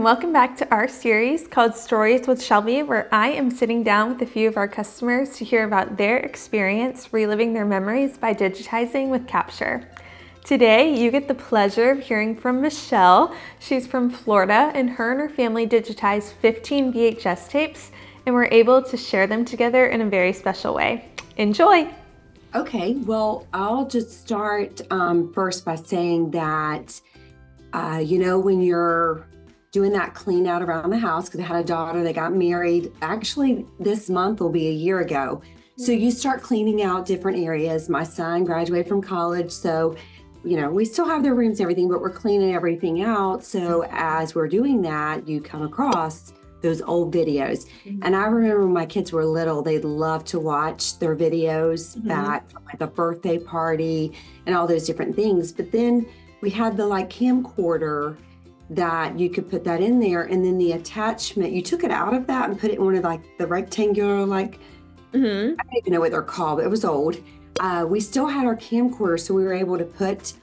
welcome back to our series called Stories with Shelby, where I am sitting down with a few of our customers to hear about their experience reliving their memories by digitizing with Capture. Today, you get the pleasure of hearing from Michelle. She's from Florida, and her family digitized 15 VHS tapes and were able to share them together in a very special way. Enjoy! Okay, well, I'll just start first by saying that, when you're doing that clean out around the house, because I had a daughter that got married, actually this month will be a year ago. So you start cleaning out different areas. My son graduated from college, so, we still have their rooms and everything, but we're cleaning everything out. So as we're doing that, you come across those old videos. And I remember when my kids were little, they'd love to watch their videos back from like a birthday party and all those different things. But then we had the camcorder that you could put that in there, and then the attachment, you took it out of that and put it in one of the rectangular, I don't even know what they're called, but it was old. We still had our camcorder, so we were able to put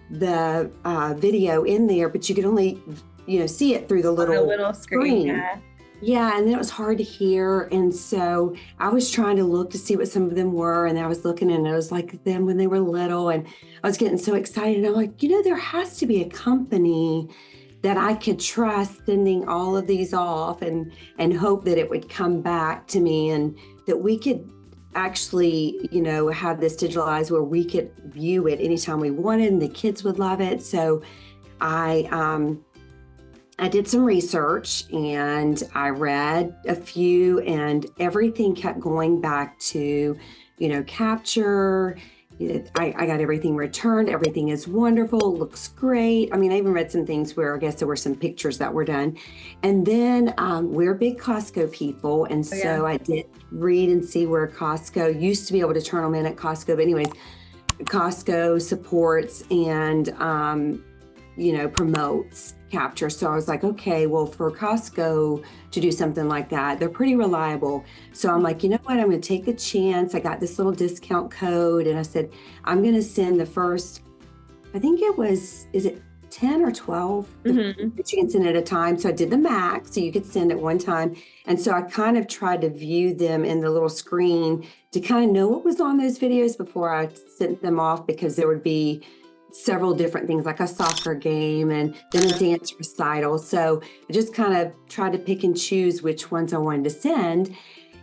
the video in there, but you could only see it through the little screen. Yeah, and then it was hard to hear. And so I was trying to look to see what some of them were. And I was looking, and it was like them when they were little. And I was getting so excited. And I'm like, there has to be a company that I could trust sending all of these off and hope that it would come back to me, and that we could actually, have this digitalized where we could view it anytime we wanted, and the kids would love it. So I did some research, and I read a few, and everything kept going back to, Capture. I got everything returned. Everything is wonderful. Looks great. I even read some things where I guess there were some pictures that were done. And then we're big Costco people. And so I did read and see where Costco used to be able to turn them in at Costco. But anyways, Costco supports and, promotes Capture. So I was like, okay, well, for Costco to do something like that, they're pretty reliable. So I'm like, you know what, I'm going to take a chance. I got this little discount code, and I said, I'm going to send the first, I think it was, is it 10 or 12 that you can send at a time? So I did the max, so you could send at one time. And so I kind of tried to view them in the little screen to kind of know what was on those videos before I sent them off, because there would be several different things, like a soccer game and then a dance recital. So I just kind of tried to pick and choose which ones I wanted to send.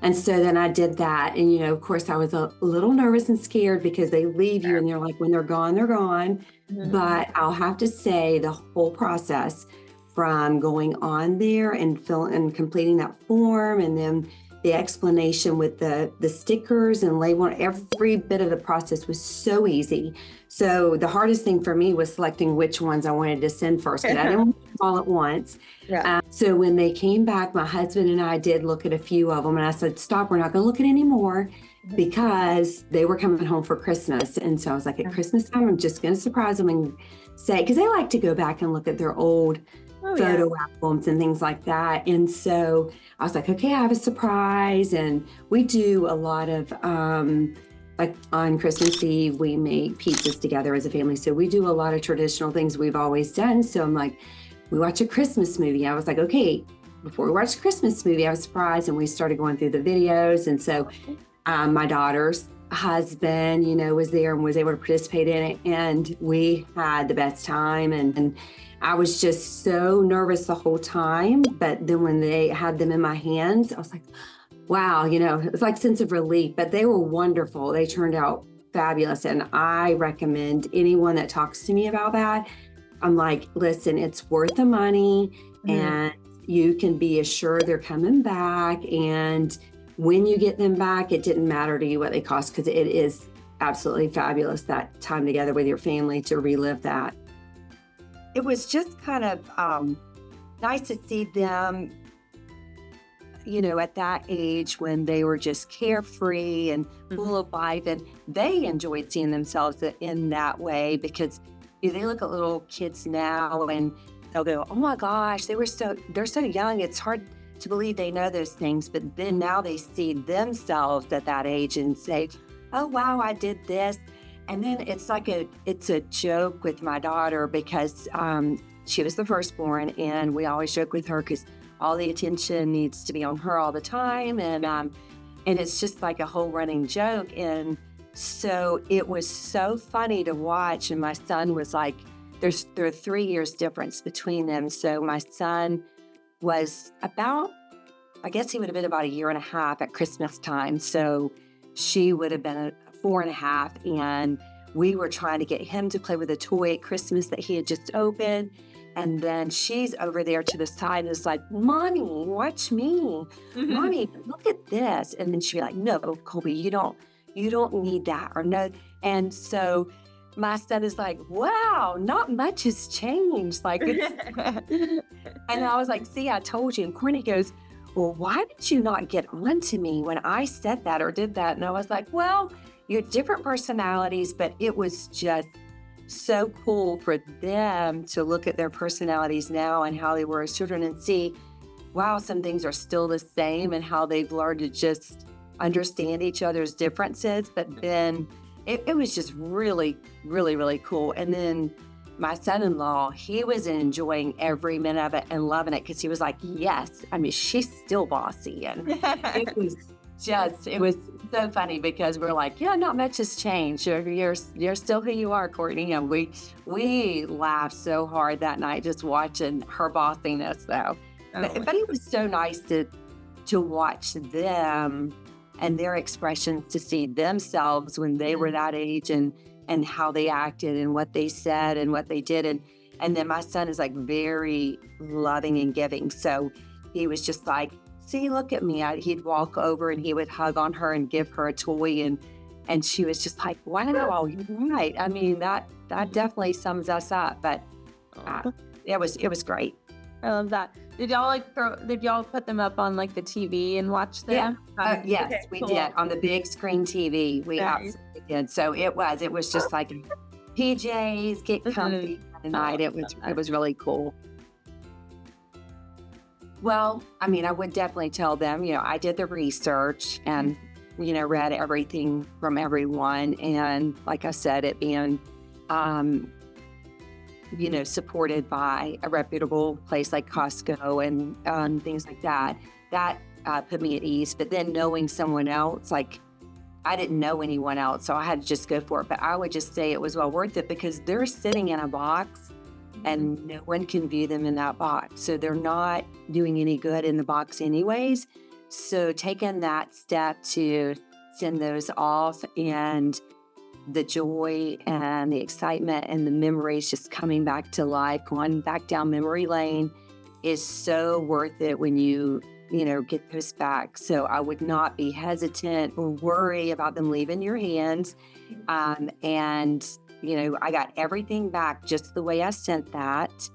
And so then I did that. And, of course, I was a little nervous and scared because they leave you and they're like, when they're gone, they're gone. But I'll have to say the whole process from going on there and completing that form, and then the explanation with the stickers and label, every bit of the process was so easy. So the hardest thing for me was selecting which ones I wanted to send first, but I didn't want them all at once. So when they came back, my husband and I did look at a few of them, and I said, stop, we're not going to look at any more, because they were coming home for Christmas. And so I was like, at Christmas time, I'm just going to surprise them and say, because they like to go back and look at their old photo albums and things like that. And so I was like, okay, I have a surprise. And we do a lot of, like on Christmas Eve, we make pizzas together as a family. So we do a lot of traditional things we've always done. So I'm like, we watch a Christmas movie. I was like, okay, before we watch a Christmas movie, I was surprised. And we started going through the videos. And so my daughter's husband, was there and was able to participate in it. And we had the best time. And I was just so nervous the whole time. But then when they had them in my hands, I was like, wow, it's like a sense of relief. But they were wonderful. They turned out fabulous. And I recommend anyone that talks to me about that, I'm like, listen, it's worth the money, and you can be assured they're coming back. And when you get them back, it didn't matter to you what they cost, because it is absolutely fabulous, that time together with your family, to relive that. It was just kind of nice to see them, at that age when they were just carefree and full of life, and they enjoyed seeing themselves in that way, because they look at little kids now and they'll go, oh my gosh, they're so young. It's hard to believe they know those things. But then now they see themselves at that age and say, oh, wow, I did this. And then it's like it's a joke with my daughter, because she was the firstborn, and we always joke with her because all the attention needs to be on her all the time, and it's just like a whole running joke. And so it was so funny to watch. And my son was like, there are 3 years difference between them. So my son was about, I guess he would have been about 1.5 years at Christmas time. So she would have been 4.5, and we were trying to get him to play with a toy at Christmas that he had just opened. And then she's over there to the side and is like, Mommy, watch me. Mommy, look at this. And then she'd be like, no, Colby, you don't need that, or no. And so my son is like, wow, not much has changed. Like, it's and I was like, see, I told you. And Courtney goes, well, why did you not get on to me when I said that or did that? And I was like, well, you're different personalities, but it was just so cool for them to look at their personalities now and how they were as children and see, wow, some things are still the same, and how they've learned to just understand each other's differences. But then it was just really, really, really cool. And then my son-in-law, he was enjoying every minute of it and loving it, because he was like, yes, I mean, she's still bossy. And it was so funny, because we're like, yeah, not much has changed. You're still who you are, Courtney. And we laughed so hard that night just watching her bossiness, though. But it was so nice to watch them and their expressions, to see themselves when they were that age, and how they acted and what they said and what they did. And then my son is like very loving and giving. So he was just like, see, look at me. He'd walk over and he would hug on her and give her a toy. And she was just like, wow, you're right. I mean, that definitely sums us up. But it was great. I love that. Did y'all put them up on like the TV and watch them? Yeah. Yes, okay, we did. On the big screen TV. We absolutely did. So it was just like PJs, get comfy tonight. It was really cool. Well, I mean, I would definitely tell them, I did the research and, read everything from everyone. And like I said, it being, supported by a reputable place like Costco and things like that, put me at ease. But then knowing someone else, like, I didn't know anyone else, so I had to just go for it. But I would just say it was well worth it, because they're sitting in a box and no one can view them in that box. So they're not doing any good in the box anyways. So taking that step to send those off, and the joy and the excitement and the memories just coming back to life, going back down memory lane, is so worth it when you get those back. So I would not be hesitant or worry about them leaving your hands. I got everything back just the way I sent that.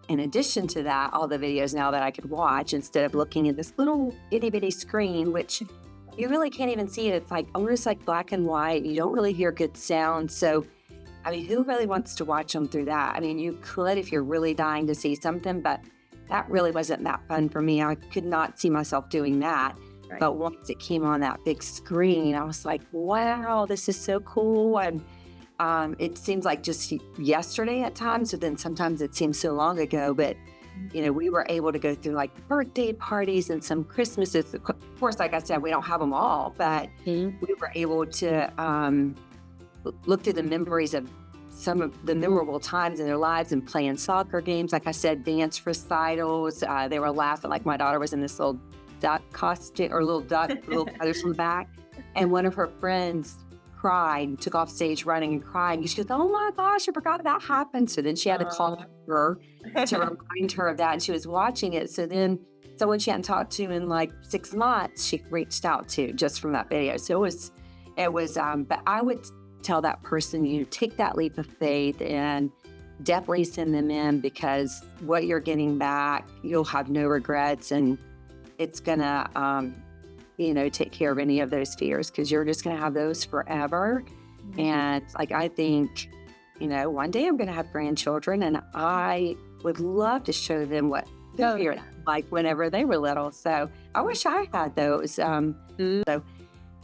In addition to that, all the videos now that I could watch instead of looking at this little itty bitty screen, which you really can't even see it. It's like almost like black and white. You don't really hear good sound. So, I mean, who really wants to watch them through that? I mean, you could if you're really dying to see something, but that really wasn't that fun for me. I could not see myself doing that. Right. But once it came on that big screen, I was like, wow, this is so cool. And it seems like just yesterday at times, but then sometimes it seems so long ago. But, we were able to go through like birthday parties and some Christmases. Of course, like I said, we don't have them all, but we were able to look through the memories of some of the memorable times in their lives and playing soccer games. Like I said, dance recitals. They were laughing. Like my daughter was in this little duck costume, or little feathers on the back. And one of her friends cried, took off stage running and crying. And she goes, oh my gosh, I forgot that happened. So then she had to call her to remind her of that. And she was watching it. So then someone she hadn't talked to in like 6 months, she reached out to just from that video. So it was, but I would tell that person, take that leap of faith and definitely send them in, because what you're getting back, you'll have no regrets, and it's gonna, take care of any of those fears, because you're just gonna have those forever. And like, I think, one day I'm gonna have grandchildren, and I would love to show them what their parents like whenever they were little. So I wish I had those. So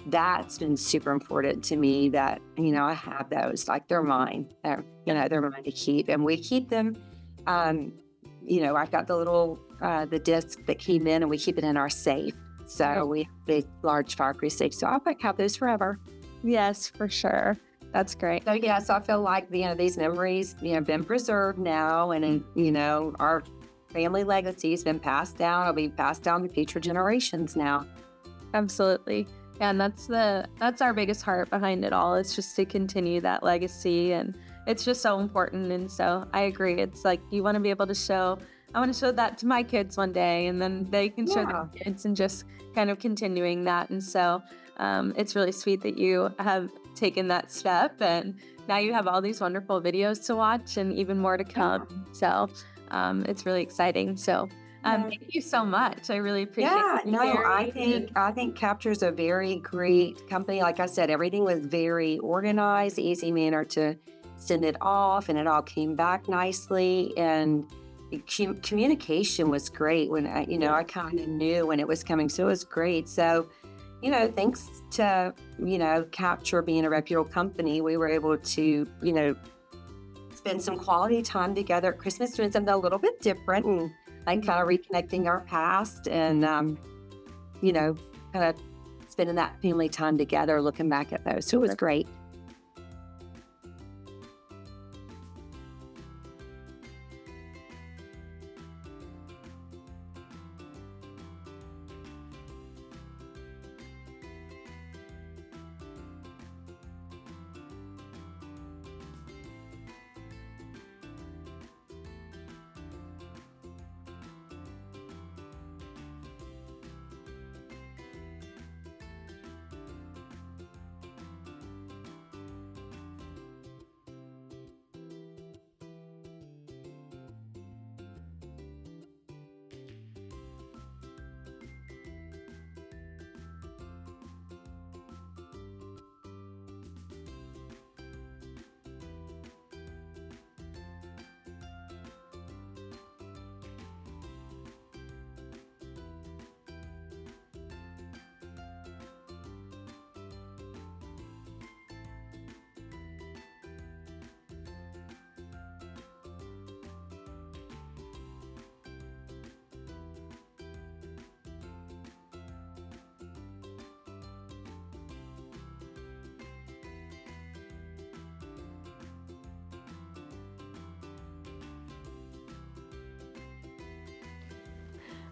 that's been super important to me, that, I have those, like they're mine. They're mine to keep, and we keep them I've got the little, the disc that came in, and we keep it in our safe. So we have big, large fireproof safe. So I'll have those forever. Yes, for sure. That's great. So yeah, so I feel like, these memories, been preserved now, and, our family legacy has been passed down. It'll be passed down to future generations now. Absolutely. Yeah, and that's our biggest heart behind it all. It's just to continue that legacy, and it's just so important. And so I agree. It's like you want to be able to show, I want to show that to my kids one day, and then they can show their kids, and just kind of continuing that. And so it's really sweet that you have taken that step, and now you have all these wonderful videos to watch and even more to come. So it's really exciting. So thank you so much. I really appreciate it. I think Capture's a very great company. Like I said, everything was very organized, easy manner to send it off, and it all came back nicely. And communication was great when I kind of knew when it was coming, so it was great. So, thanks to Capture being a reputable company, we were able to spend some quality time together at Christmas, doing something a little bit different, and like kind of reconnecting our past, and kind of spending that family time together, looking back at those. So it was great.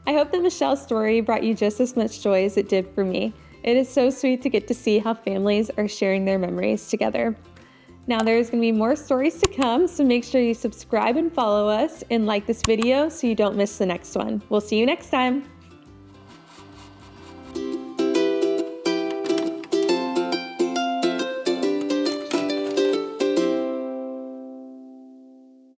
I hope that Michelle's story brought you just as much joy as it did for me. It is so sweet to get to see how families are sharing their memories together. Now there's going to be more stories to come, so make sure you subscribe and follow us, and like this video so you don't miss the next one. We'll see you next time.